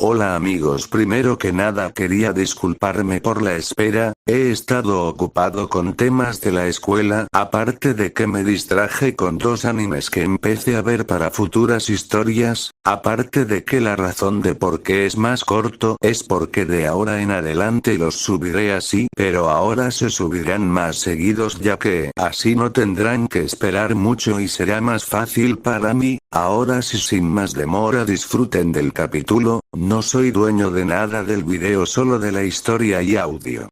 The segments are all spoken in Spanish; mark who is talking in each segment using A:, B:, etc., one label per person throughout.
A: Hola amigos, primero que nada quería disculparme por la espera, he estado ocupado con temas de la escuela, aparte de que me distraje con dos animes que empecé a ver para futuras historias, aparte de que la razón de por qué es más corto es porque de ahora en adelante los subiré así, pero ahora se subirán más seguidos ya que así no tendrán que esperar mucho y será más fácil para mí. Ahora sí, sin más demora, disfruten del capítulo. No soy dueño de nada del video, solo de la historia y audio.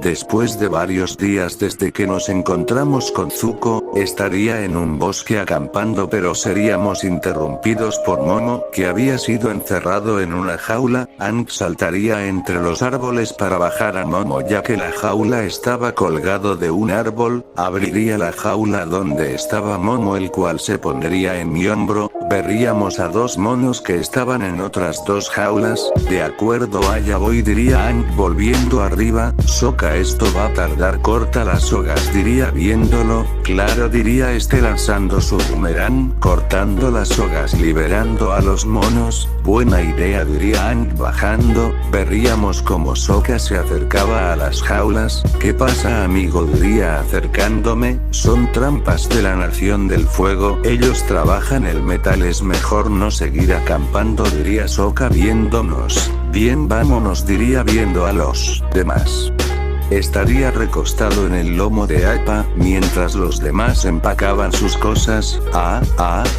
A: Después de varios días desde que nos encontramos con Zuko, estaría en un bosque acampando, pero seríamos interrumpidos por Momo, que había sido encerrado en una jaula. Aang saltaría entre los árboles para bajar a Momo ya que la jaula estaba colgado de un árbol, abriría la jaula donde estaba Momo, el cual se pondría en mi hombro, veríamos a dos monos que estaban en otras dos jaulas. De acuerdo, allá voy, diría Aang volviendo arriba. Sokka, esto va a tardar, corta las sogas, diría viéndolo. Claro, diría este lanzando su boomerang, cortando las sogas, liberando a los monos. Buena idea, diría Aang bajando. Veríamos como Sokka se acercaba a las jaulas. ¿Qué pasa, amigo?, diría acercándome. Son trampas de la Nación del Fuego, ellos trabajan el metal, es mejor no seguir acampando, diría Sokka viéndonos. Bien, vámonos, diría viendo a los demás. Estaría recostado en el lomo de Appa, mientras los demás empacaban sus cosas.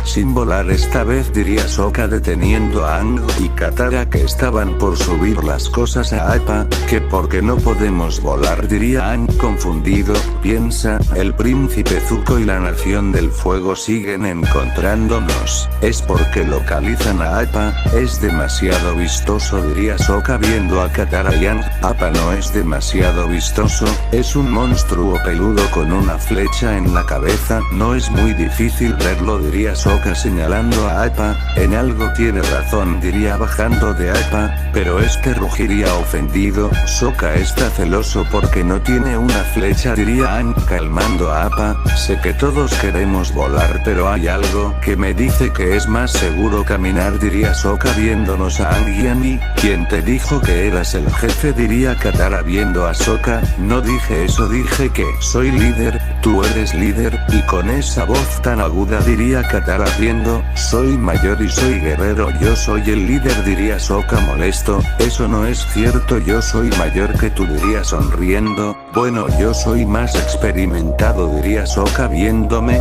A: Sin volar esta vez, diría Sokka deteniendo a Aang y Katara, que estaban por subir las cosas a Appa. Que porque no podemos volar, diría Aang confundido. Piensa, el príncipe Zuko y la Nación del Fuego siguen encontrándonos. Es porque localizan a Appa. Es demasiado vistoso, diría Sokka viendo a Katara y Aang. Appa no es demasiado vistoso, es un monstruo peludo con una flecha en la cabeza, no es muy difícil verlo, diría Sokka señalando a Appa. En algo tiene razón, diría bajando de Appa, pero este rugiría ofendido. Sokka está celoso porque no tiene una flecha, diría Aang calmando a Appa. Sé que todos queremos volar, pero hay algo que me dice que es más seguro caminar, diría Sokka viéndonos a Aang y a mí. ¿Quién te dijo que eras el jefe?, diría Katara viendo a Sokka. No dije eso, dije que soy líder, tú eres líder, y con esa voz tan aguda diría Katara riendo. Soy mayor y soy guerrero, yo soy el líder, diría Sokka molesto. Eso no es cierto, yo soy mayor que tú, diría sonriendo. Bueno, yo soy más experimentado, diría Sokka viéndome.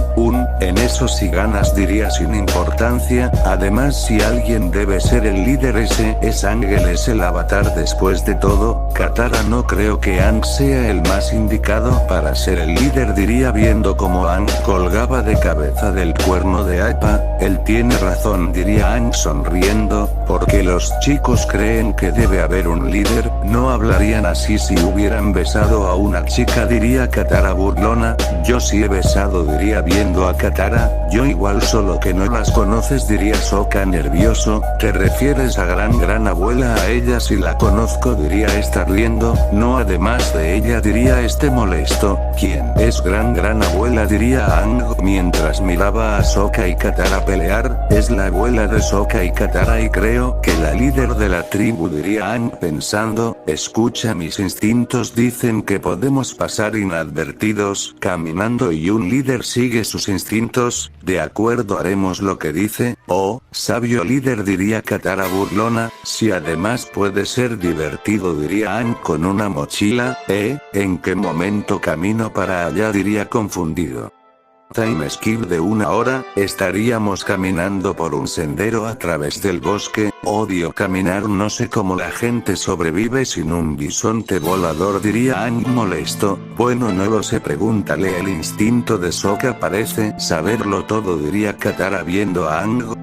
A: En eso sí ganas, diría sin importancia. Además, si alguien debe ser el líder, ese es Ángel, es el avatar después de todo. Katara, no creo que Aang sea el más indicado para ser el líder, diría viendo como Aang colgaba de cabeza del cuerno de Appa. Él tiene razón, diría Aang sonriendo, porque los chicos creen que debe haber un líder, no hablarían así si hubieran besado a una chica, diría Katara burlona. Yo sí he besado, diría viendo a Katara. Yo igual, solo que no las conoces, diría Sokka nervioso. ¿Te refieres a gran abuela? A ella sí la conozco, diría esta riendo. No, además de ella, diría este molesto. ¿Quién es gran abuela?, diría Aang mientras miraba a Sokka y Katara pelear. Es la abuela de Sokka y Katara y creo que la líder de la tribu, diría Aang pensando. Escucha, mis instintos dicen que podemos pasar inadvertidos caminando y un líder sigue sus instintos. De acuerdo, haremos lo que dice. Oh, sabio líder, diría Katara burlona. Si además puede ser divertido, diría Aang con una mochila. ¿En qué momento camino para allá?, diría confundido. Time skip de 1 hora, estaríamos caminando por un sendero a través del bosque. Odio caminar, no sé cómo la gente sobrevive sin un bisonte volador, diría Aang molesto. Bueno, no lo sé, pregúntale. El instinto de Sokka parece saberlo todo, diría Katara viendo a Aang.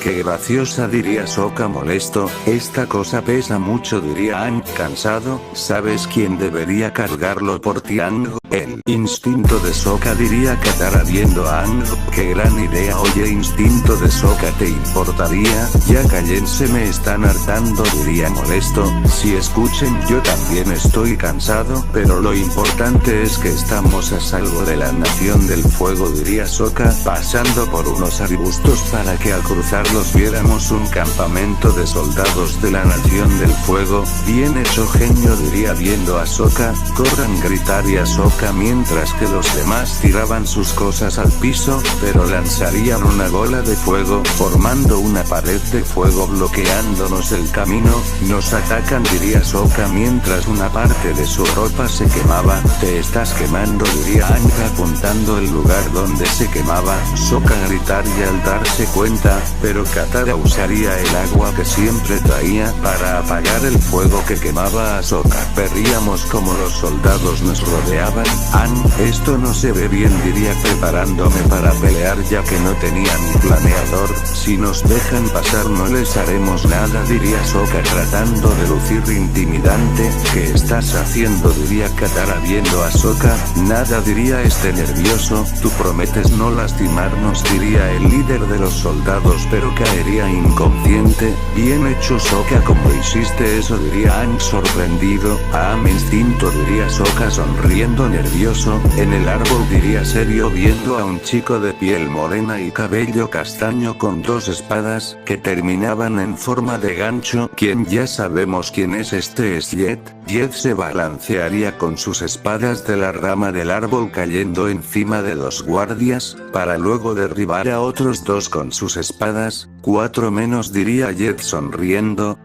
A: Qué graciosa, diría Sokka molesto. Esta cosa pesa mucho, diría Aang cansado. ¿Sabes quién debería cargarlo por ti, Aang? El instinto de Sokka, diría diría Katara viendo a Aang. Qué gran idea. Oye, instinto de Sokka, ¿te importaría? Ya cállense, me están hartando, diría molesto. Si escuchen, yo también estoy cansado, pero lo importante es que estamos a salvo de la Nación del Fuego, diría Sokka, pasando por unos arbustos para que al cruzarlos viéramos un campamento de soldados de la Nación del Fuego. Bien hecho, genio, diría viendo a Sokka. Corran, gritaría Sokka mientras que los demás tiraban sus cosas al piso, pero lanzarían una bola de fuego, formando una pared de fuego bloqueándonos el camino. Nos atacan, diría Sokka mientras una parte de su ropa se quemaba. Te estás quemando, diría Aang apuntando el lugar donde se quemaba. Sokka gritaría al darse cuenta, pero Katara usaría el agua que siempre traía para apagar el fuego que quemaba a Sokka. Veríamos como los soldados nos rodeaban. Aang, esto no se ve bien, diría preparándome para pelear ya que no tenía mi planeador. Si nos dejan pasar no les haremos nada, diría Sokka tratando de lucir intimidante. ¿Qué estás haciendo?, diría Katara viendo a Sokka. Nada, diría este nervioso. Tú prometes no lastimarnos, diría el líder de los soldados, pero caería inconsciente. Bien hecho, Sokka, ¿cómo hiciste eso?, diría Aang sorprendido. Mi instinto, diría Sokka sonriendo nervioso. En el árbol, diría serio viendo a un chico de piel morena y cabello castaño con dos espadas que terminaban en forma de gancho. Quien ya sabemos quién es, este es Jet. Jet se balancearía con sus espadas de la rama del árbol cayendo encima de dos guardias, para luego derribar a otros dos con sus espadas. 4 menos, diría Jet sonriendo.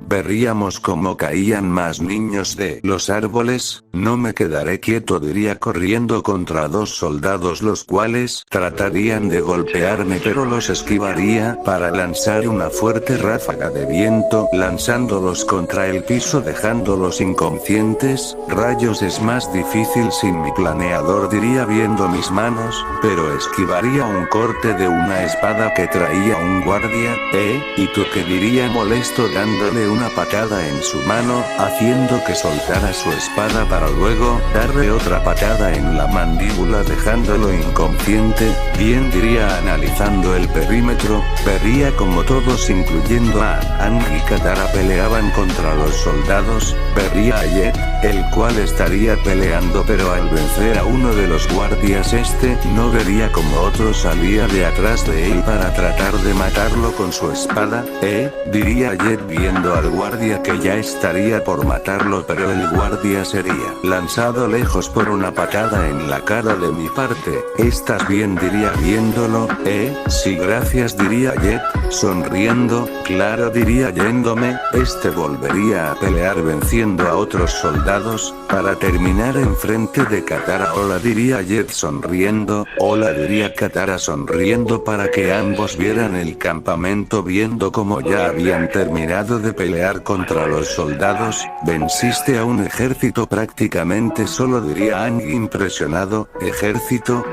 A: Veríamos cómo caían más niños de los árboles. No me quedaré quieto, diría corriendo contra dos soldados los cuales tratarían de golpearme, pero los esquivaría para lanzar una fuerte ráfaga de viento lanzándolos contra el piso dejándolos inconscientes. Rayos, es más difícil sin mi planeador, diría viendo mis manos, pero esquivaría un corte de una espada que traía un guardia. ¿Y tú qué?, diría molesto dándole una patada en su mano, haciendo que soltara su espada para luego darle otra patada en la mandíbula dejándolo inconsciente. Bien, diría analizando el perímetro. Vería como todos incluyendo a Aang y Katara peleaban contra los soldados. Vería a Jet, el cual estaría peleando, pero al vencer a uno de los guardias no vería como otro salía de atrás de él para tratar de matarlo con su espada. Diría Jet viendo al guardia que ya estaría por matarlo, pero el guardia sería lanzado lejos por una patada en la cara de mi parte. ¿Estás bien?, diría viéndolo. Sí, gracias, diría Jet sonriendo. Claro, diría yéndome. Volvería a pelear venciendo a otros soldados para terminar enfrente de Katara. Hola, diría Jet sonriendo. Hola, diría Katara sonriendo para que ambos vieran el campamento viendo como ya habían terminado de pelear contra los soldados. Venciste a un ejército prácticamente solo, diría Aang impresionado. ¿Ejército?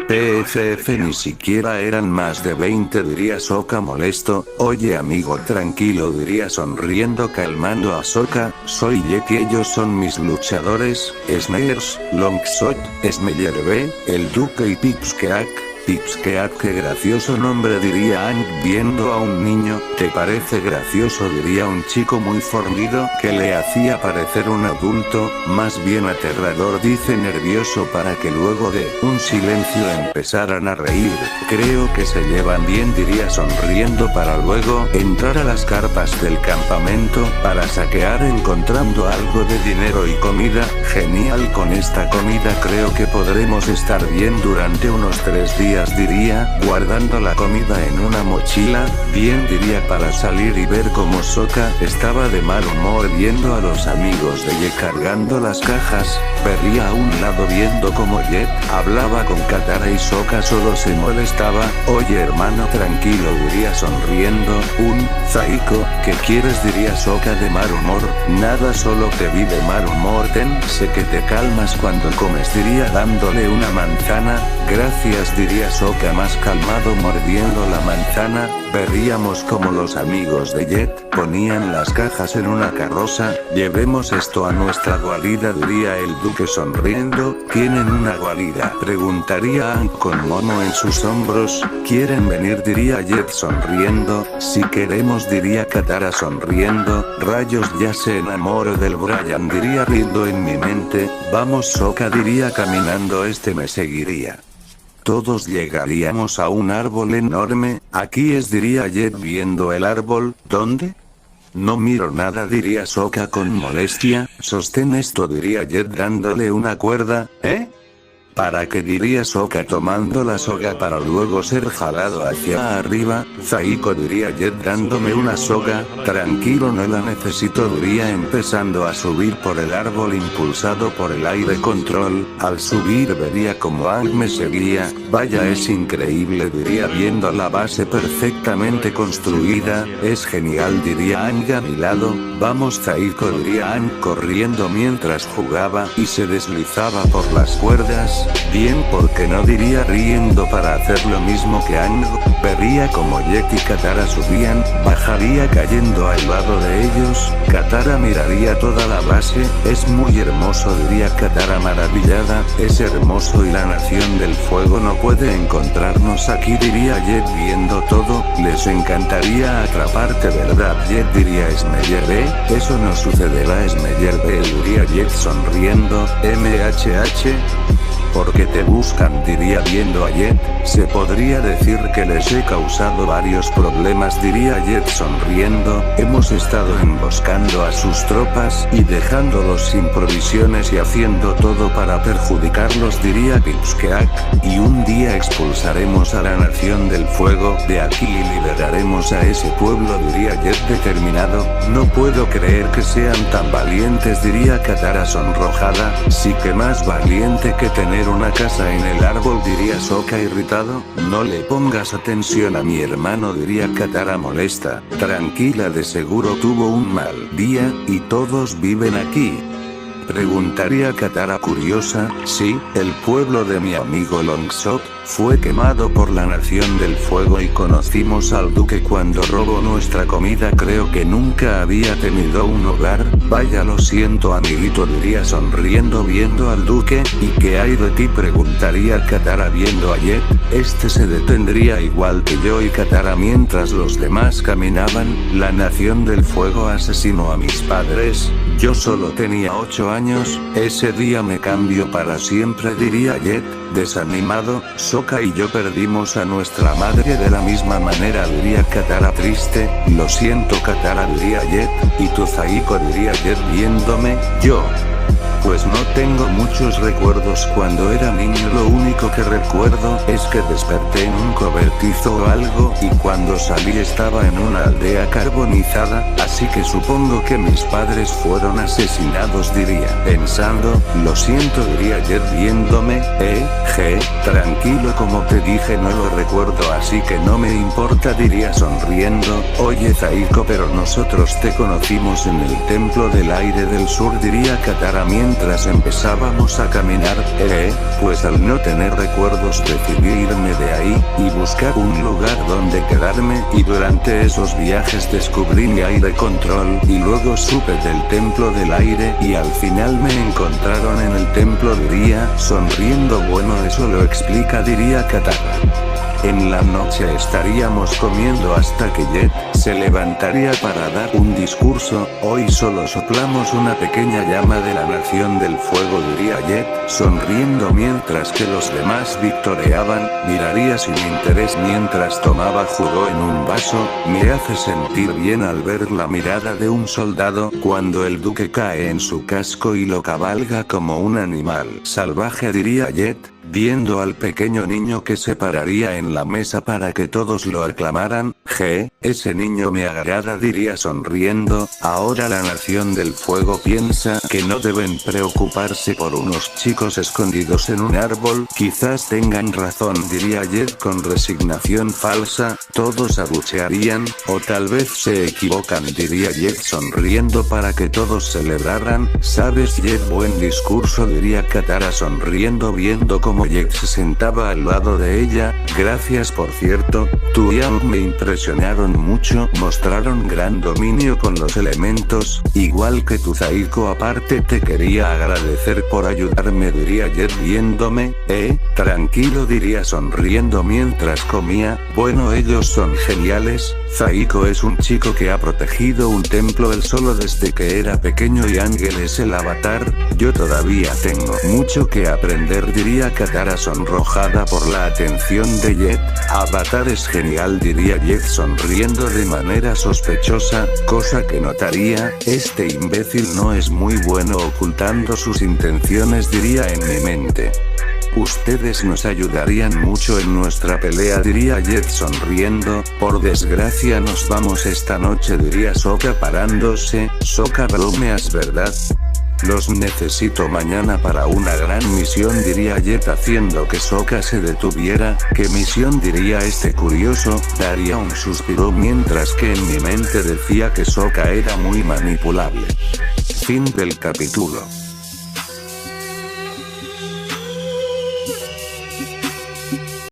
A: PFF, ni siquiera eran más de 20, diría Sokka molesto. Oye amigo, tranquilo, diría sonriendo calmando a Sokka. Soy Jet y ellos son mis luchadores, Snares, Longshot, Smellerbe, el Duque y Pipsqueak. Pipsqueak, qué gracioso nombre, diría Aang viendo a un niño. ¿Te parece gracioso?, diría un chico muy fornido que le hacía parecer un adulto, más bien aterrador, dice nervioso para que luego de un silencio empezaran a reír. Creo que se llevan bien, diría sonriendo para luego entrar a las carpas del campamento para saquear encontrando algo de dinero y comida. Genial, con esta comida creo que podremos estar bien durante unos 3 días, diría, guardando la comida en una mochila. Bien, diría para salir y ver cómo Sokka estaba de mal humor viendo a los amigos de Jet cargando las cajas. Vería a un lado viendo cómo Jet hablaba con Katara y Sokka solo se molestaba. Oye hermano, tranquilo, diría sonriendo. Zaiko, ¿qué quieres?, diría Sokka de mal humor. Nada, solo te vi de mal humor. Sé que te calmas cuando comes, diría dándole una manzana. Gracias, diría diría Sokka más calmado mordiendo la manzana. Veríamos como los amigos de Jet ponían las cajas en una carroza. Llevemos esto a nuestra guarida, diría el duque sonriendo. ¿Tienen una guarida?, preguntaría Aang con Momo en sus hombros. ¿Quieren venir?, diría Jet sonriendo. Si queremos, diría Katara sonriendo. Rayos, ya se enamoró del Brian, diría riendo en mi mente. Vamos Sokka, diría caminando, me seguiría. Todos llegaríamos a un árbol enorme. Aquí es, diría Jet viendo el árbol. ¿Dónde? No miro nada, diría Sokka con molestia. Sostén esto, diría Jet dándole una cuerda. ¿Para qué?, diría Sokka tomando la soga para luego ser jalado hacia arriba. Zaiko, diría Jet dándome una soga. Tranquilo, no la necesito, diría empezando a subir por el árbol impulsado por el aire control. Al subir vería como Aang me seguía. Vaya, es increíble, diría viendo la base perfectamente construida. Es genial, diría Aang a mi lado. Vamos Zaiko, diría Aang corriendo mientras jugaba y se deslizaba por las cuerdas. Bien, ¿por qué no?, diría riendo para hacer lo mismo que Aang. Vería como Jet y Katara subían, bajaría cayendo al lado de ellos. Katara miraría toda la base. Es muy hermoso, diría Katara maravillada. Es hermoso y la nación del fuego no puede encontrarnos aquí, diría Jet viendo todo. Les encantaría atraparte, ¿verdad Jet?, diría Smeller. Eso no sucederá, Smeller, diría Jet sonriendo. MHH. ¿Por qué te buscan?, diría viendo a Jet. Se podría decir que les he causado varios problemas, diría Jet sonriendo. Hemos estado emboscando a sus tropas y dejándolos sin provisiones y haciendo todo para perjudicarlos, diría Pipsqueak. Y un día expulsaremos a la nación del fuego de aquí y liberaremos a ese pueblo, diría Jet determinado. No puedo creer que sean tan valientes, diría Katara sonrojada. Sí, que más valiente que tener una casa en el árbol, diría Sokka irritado. No le pongas atención a mi hermano, diría Katara molesta. Tranquila, de seguro tuvo un mal día, y todos viven aquí. Preguntaría Katara curiosa. Sí, el pueblo de mi amigo Longshot fue quemado por la nación del fuego y conocimos al duque cuando robó nuestra comida. Creo que nunca había tenido un hogar. Vaya, lo siento amiguito, diría sonriendo viendo al duque. ¿Y qué hay de ti?, preguntaría Katara viendo a Jet. Se detendría igual que yo y Katara mientras los demás caminaban. La nación del fuego asesinó a mis padres. Yo solo tenía 8 años, ese día me cambió para siempre, diría Jet, desanimado. Sokka y yo perdimos a nuestra madre de la misma manera, diría Katara triste. Lo siento Katara, diría Jet. ¿Y tú Zaiko?, diría Jet viéndome. Yo. Pues no tengo muchos recuerdos cuando era niño, lo único que recuerdo es que desperté en un cobertizo o algo, y cuando salí estaba en una aldea carbonizada, así que supongo que mis padres fueron asesinados, diría pensando. Lo siento, diría Jet viéndome. Tranquilo, como te dije no lo recuerdo, así que no me importa, diría sonriendo. Oye Zaiko, pero nosotros te conocimos en el templo del aire del sur, diría Katara mientras empezábamos a caminar. Pues al no tener recuerdos decidí irme de ahí y buscar un lugar donde quedarme, y durante esos viajes descubrí mi aire control y luego supe del templo del aire y al final me encontraron en el templo, diría sonriendo. Bueno, eso lo explica, diría Katara. En la noche estaríamos comiendo hasta que Jet se levantaría para dar un discurso. Hoy solo soplamos una pequeña llama de la nación del fuego, diría Jet, sonriendo mientras que los demás victoreaban. Miraría sin interés mientras tomaba jugo en un vaso. Me hace sentir bien al ver la mirada de un soldado cuando el duque cae en su casco y lo cabalga como un animal salvaje, diría Jet, viendo al pequeño niño que se pararía en la mesa para que todos lo aclamaran. Ese niño me agrada, diría sonriendo. Ahora la Nación del Fuego piensa que no deben preocuparse por unos chicos escondidos en un árbol. Quizás tengan razón, diría Jet con resignación falsa. Todos abuchearían, o tal vez se equivocan, diría Jet sonriendo para que todos celebraran. ¿Sabes, Jet? Buen discurso, diría Katara sonriendo viendo cómo Jet se sentaba al lado de ella. Gracias, por cierto, tú y Aang me impresionaron mucho, mostraron gran dominio con los elementos, igual que tu Zaiko. Aparte te quería agradecer por ayudarme, diría Jet viéndome. Tranquilo, diría sonriendo mientras comía. Bueno, ellos son geniales. Zaiko es un chico que ha protegido un templo él solo desde que era pequeño y Ángel es el avatar. Yo todavía tengo mucho que aprender, diría Katara sonrojada por la atención de Jet. Avatar es genial, diría Jet sonriendo de manera sospechosa, cosa que notaría. Este imbécil no es muy bueno ocultando sus intenciones, diría en mi mente. Ustedes nos ayudarían mucho en nuestra pelea, diría Jet sonriendo. Por desgracia nos vamos esta noche, diría Sokka parándose. Sokka, bromeas, ¿verdad? Los necesito mañana para una gran misión, diría Jet haciendo que Sokka se detuviera. ¿Qué misión?, diría este curioso. Daría un suspiro mientras que en mi mente decía que Sokka era muy manipulable. Fin del capítulo.